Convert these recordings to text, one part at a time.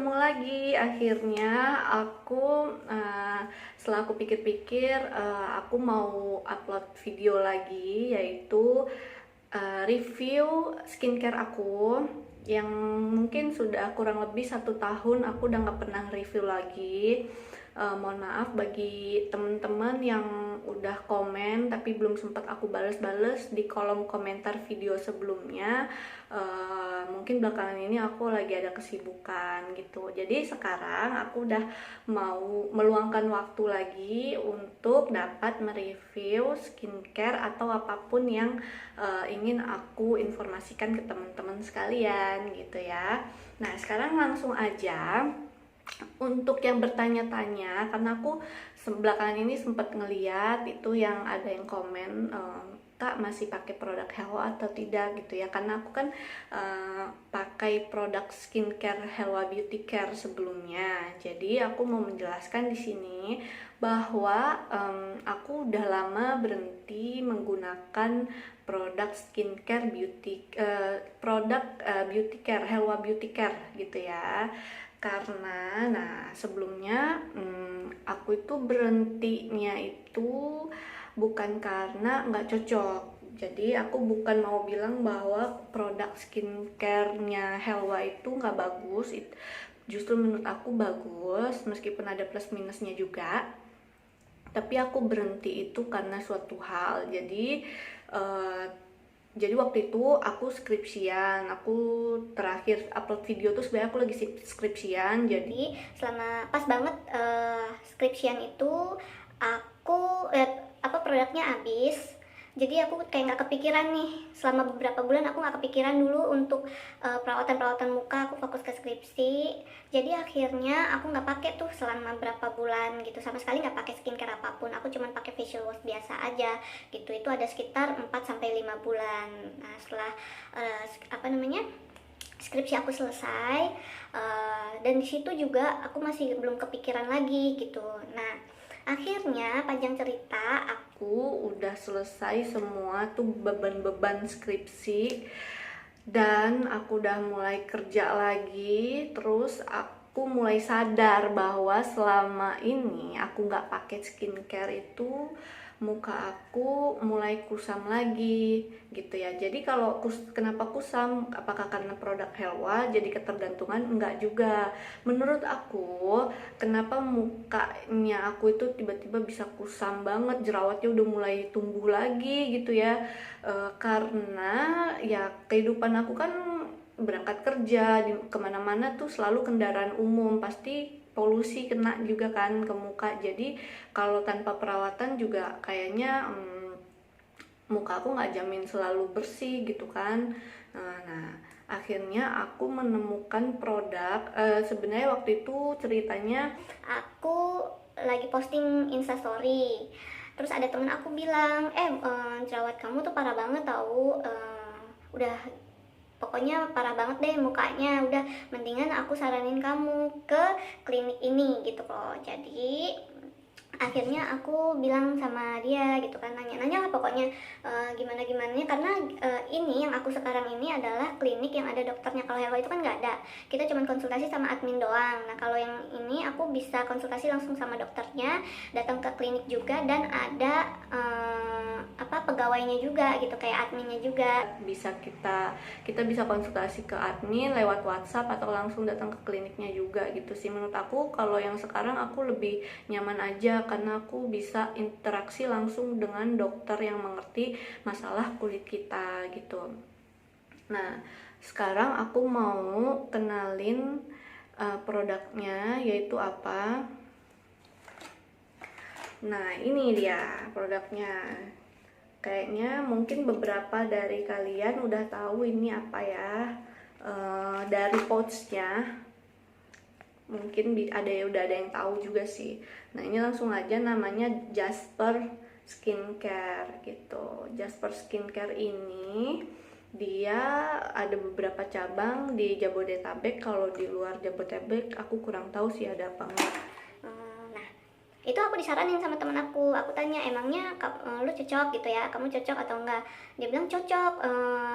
ketemu lagi. Akhirnya aku setelah aku pikir-pikir, aku mau upload video lagi, yaitu review skincare aku yang mungkin sudah kurang lebih 1 tahun aku udah nggak pernah review lagi. Mohon maaf bagi temen-temen yang udah komen tapi belum sempat aku bales-bales di kolom komentar video sebelumnya. Mungkin belakangan ini aku lagi ada kesibukan gitu, jadi sekarang aku udah mau meluangkan waktu lagi untuk dapat mereview skincare atau apapun yang ingin aku informasikan ke teman-teman sekalian gitu ya. Nah, sekarang langsung aja untuk yang bertanya-tanya, karena aku belakangan ini sempat ngeliat itu yang ada yang komen, Kak masih pakai produk Helwa atau tidak gitu ya, karena aku kan pakai produk skincare Helwa Beauty Care sebelumnya. Jadi aku mau menjelaskan di sini bahwa aku udah lama berhenti menggunakan produk skincare beauty care Helwa Beauty Care gitu ya. Karena sebelumnya aku itu berhentinya itu bukan karena nggak cocok. Jadi aku bukan mau bilang bahwa produk skincare-nya Helwa itu nggak bagus. Justru menurut aku bagus, meskipun ada plus minusnya juga. Tapi aku berhenti itu karena suatu hal. Jadi waktu itu aku skripsian, aku terakhir upload video tuh sebenarnya aku lagi skripsian. Jadi Selama pas banget skripsian itu aku lihat produknya habis, jadi aku kayak nggak kepikiran nih. Selama beberapa bulan aku nggak kepikiran dulu untuk perawatan muka, aku fokus ke skripsi. Jadi akhirnya aku nggak pakai tuh selama berapa bulan gitu, sama sekali nggak pakai skincare apapun. Aku cuma pakai facial wash biasa aja gitu. Itu ada sekitar 4 sampai 5 bulan. Nah, setelah skripsi aku selesai, dan di situ juga aku masih belum kepikiran lagi gitu. Nah, akhirnya panjang cerita, aku udah selesai semua tuh beban-beban skripsi dan aku udah mulai kerja lagi. Terus aku mulai sadar bahwa selama ini aku nggak pakai skincare itu muka aku mulai kusam lagi gitu ya. Jadi kalau kenapa kusam, apakah karena produk Helwa jadi ketergantungan? Enggak juga. Menurut aku, kenapa mukanya aku itu tiba-tiba bisa kusam banget, jerawatnya udah mulai tumbuh lagi gitu ya. Karena ya kehidupan aku kan berangkat kerja kemana-mana tuh selalu kendaraan umum, pasti polusi kena juga kan ke muka. Jadi kalau tanpa perawatan juga kayaknya muka aku nggak jamin selalu bersih gitu kan. Nah, akhirnya aku menemukan produk, sebenarnya waktu itu ceritanya aku lagi posting instastory. Terus ada temen aku bilang, jerawat kamu tuh parah banget tahu, udah pokoknya parah banget deh mukanya, udah mendingan aku saranin kamu ke klinik ini gitu loh. Jadi akhirnya aku bilang sama dia gitu kan, nanya-nanya lah pokoknya gimana gimananya, karena ini yang aku sekarang ini adalah klinik yang ada dokternya. Kalau Helwa itu kan nggak ada, kita cuma konsultasi sama admin doang. Nah, kalau yang ini aku bisa konsultasi langsung sama dokternya, datang ke klinik juga, dan ada pegawainya juga gitu, kayak adminnya juga. Kita bisa konsultasi ke admin lewat WhatsApp atau langsung datang ke kliniknya juga gitu sih. Menurut aku kalau yang sekarang aku lebih nyaman aja karena aku bisa interaksi langsung dengan dokter yang mengerti masalah kulit kita gitu. Nah, sekarang aku mau kenalin produknya, yaitu apa. Nah, ini dia produknya. Kayaknya mungkin beberapa dari kalian udah tahu ini apa ya. Dari pouchnya mungkin udah ada yang tahu juga sih. Nah, ini langsung aja, namanya Jasper Skincare gitu. Jasper Skincare ini dia ada beberapa cabang di Jabodetabek. Kalau di luar Jabodetabek aku kurang tahu sih ada apa enggak. Nah, Itu aku disaranin sama temen aku tanya emangnya lu cocok gitu ya, kamu cocok atau enggak. Dia bilang cocok.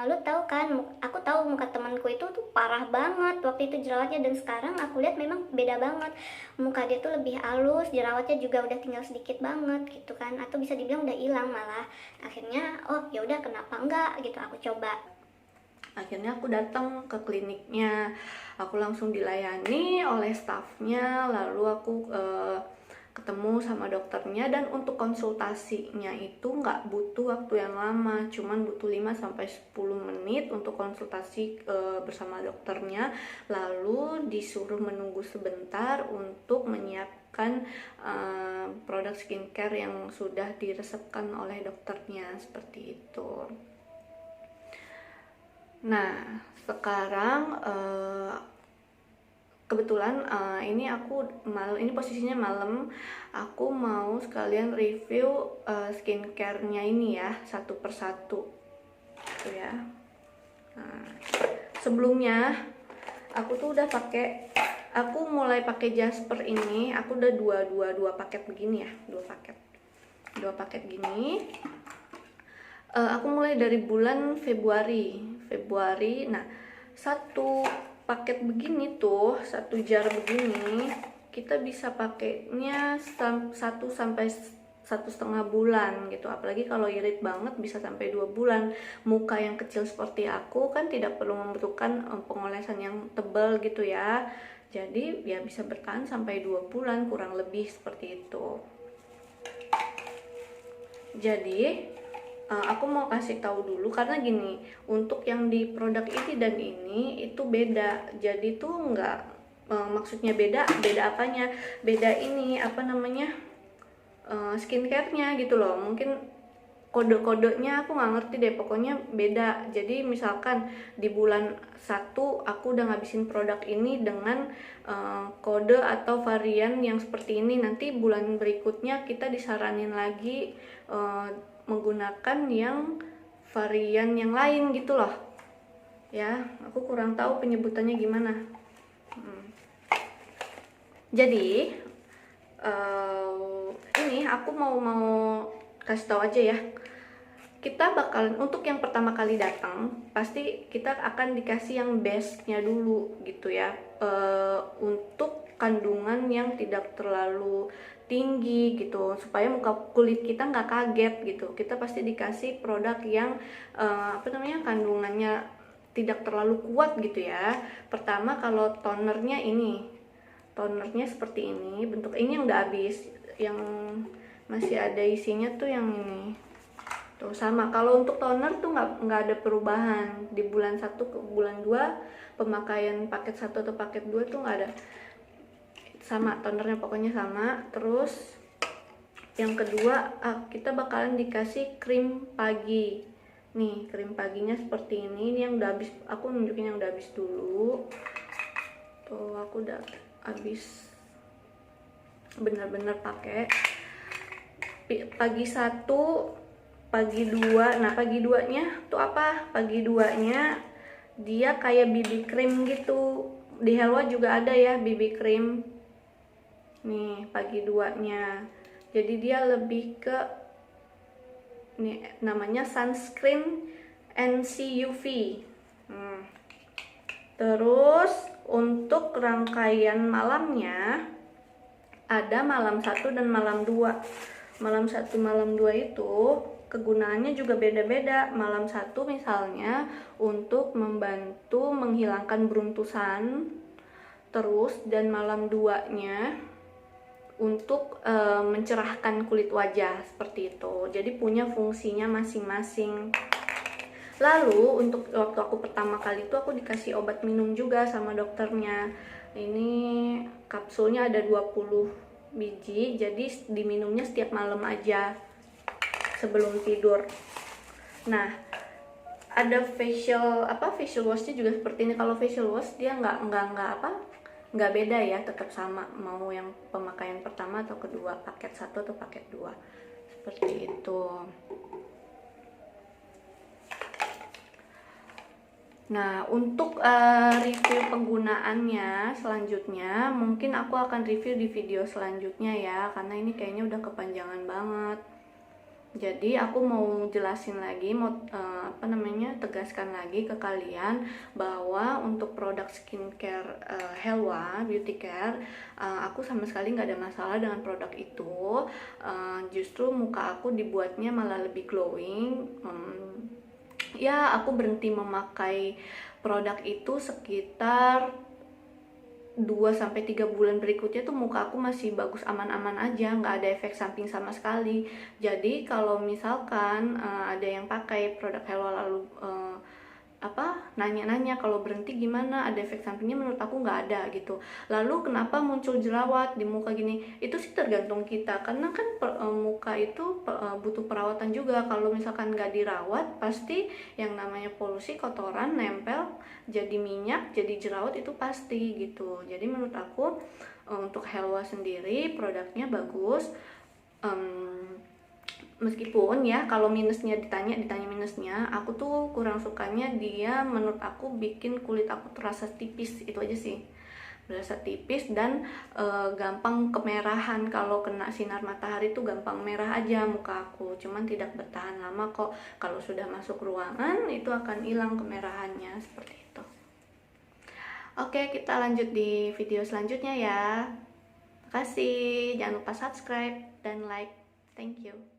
Lu tahu kan, aku tahu muka temanku itu tuh parah banget waktu itu jerawatnya, dan sekarang aku lihat memang beda banget, muka dia tuh lebih halus, jerawatnya juga udah tinggal sedikit banget gitu kan, atau bisa dibilang udah hilang malah. Akhirnya oh ya udah, kenapa enggak gitu, aku coba. Akhirnya aku datang ke kliniknya, aku langsung dilayani oleh stafnya, lalu aku ketemu sama dokternya, dan untuk konsultasinya itu nggak butuh waktu yang lama, cuman butuh 5-10 menit untuk konsultasi bersama dokternya, lalu disuruh menunggu sebentar untuk menyiapkan produk skincare yang sudah diresepkan oleh dokternya, seperti itu. Nah, sekarang kebetulan ini aku ini posisinya malam, aku mau sekalian review skincare-nya ini ya, satu persatu gitu ya. Nah, sebelumnya aku tuh udah aku mulai pakai Jasper ini, aku udah dua paket begini ya, dua paket gini. Aku mulai dari bulan Februari. Nah, satu paket begini tuh, satu jar begini, kita bisa pakainya 1 sampai 1,5 bulan gitu. Apalagi kalau irit banget bisa sampai 2 bulan. Muka yang kecil seperti aku kan tidak perlu membutuhkan pengolesan yang tebal gitu ya. Jadi ya bisa bertahan sampai 2 bulan kurang lebih, seperti itu. Jadi aku mau kasih tahu dulu, karena gini, untuk yang di produk ini dan ini itu beda. Jadi tuh nggak maksudnya beda apanya? Beda ini apa namanya, skincare-nya gitu loh. Mungkin kode-kodenya aku nggak ngerti deh, pokoknya beda. Jadi misalkan di bulan 1 aku udah ngabisin produk ini dengan kode atau varian yang seperti ini, nanti bulan berikutnya kita disaranin lagi menggunakan yang varian yang lain gitu loh ya. Aku kurang tahu penyebutannya gimana. Jadi ini aku mau kasih tahu aja ya. Kita bakalan, untuk yang pertama kali datang pasti kita akan dikasih yang bestnya dulu gitu ya, untuk kandungan yang tidak terlalu tinggi gitu, supaya muka kulit kita nggak kaget gitu. Kita pasti dikasih produk yang kandungannya tidak terlalu kuat gitu ya. Pertama, kalau tonernya seperti ini, bentuk ini yang udah habis, yang masih ada isinya tuh yang ini tuh sama. Kalau untuk toner tuh nggak ada perubahan di bulan 1 ke bulan 2, pemakaian paket 1 atau paket 2 tuh nggak ada, sama tonernya pokoknya sama. Terus yang kedua, kita bakalan dikasih krim pagi nih. Krim paginya seperti ini yang udah habis, aku nunjukin yang udah habis dulu tuh. Aku udah habis bener-bener pakai pagi 1, pagi 2. Nah, pagi 2-nya tuh apa? Pagi 2-nya dia kayak BB cream gitu. Di Helwa juga ada ya BB cream. Nih, pagi 2-nya. Jadi dia lebih ke nih, namanya sunscreen NC-UV. Terus untuk rangkaian malamnya ada malam 1 dan malam 2. Malam 1, malam 2 itu kegunaannya juga beda-beda. Malam 1 misalnya untuk membantu menghilangkan beruntusan, terus dan malam 2-nya untuk mencerahkan kulit wajah, seperti itu. Jadi punya fungsinya masing-masing. Lalu untuk waktu aku pertama kali itu aku dikasih obat minum juga sama dokternya. Ini kapsulnya ada 20 biji, jadi diminumnya setiap malam aja sebelum tidur. Nah, ada facial washnya juga seperti ini. Kalau facial wash dia nggak beda ya, tetap sama mau yang pemakaian pertama atau kedua, paket 1 atau paket 2, seperti itu. Nah, untuk review penggunaannya selanjutnya, mungkin aku akan review di video selanjutnya ya, karena ini kayaknya udah kepanjangan banget. Jadi aku mau jelasin lagi, mau tegaskan lagi ke kalian bahwa untuk produk skincare Helwa Beauty Care, aku sama sekali nggak ada masalah dengan produk itu. Justru muka aku dibuatnya malah lebih glowing. Ya, aku berhenti memakai produk itu sekitar 2-3 bulan berikutnya tuh muka aku masih bagus, aman-aman aja, nggak ada efek samping sama sekali. Jadi kalau misalkan ada yang pakai produk Hello lalu nanya-nanya kalau berhenti gimana, ada efek sampingnya, menurut aku nggak ada gitu. Lalu kenapa muncul jerawat di muka gini, itu sih tergantung kita, karena kan muka itu butuh perawatan juga. Kalau misalkan nggak dirawat, pasti yang namanya polusi, kotoran nempel jadi minyak, jadi jerawat, itu pasti gitu. Jadi menurut aku untuk Helwa sendiri produknya bagus. Meskipun ya kalau minusnya ditanya minusnya, aku tuh kurang sukanya dia, menurut aku bikin kulit aku terasa tipis, itu aja sih, berasa tipis dan gampang kemerahan. Kalau kena sinar matahari tuh gampang merah aja muka aku, cuman tidak bertahan lama kok. Kalau sudah masuk ruangan itu akan hilang kemerahannya, seperti itu. Oke, kita lanjut di video selanjutnya ya. Makasih, jangan lupa subscribe dan like. Thank you.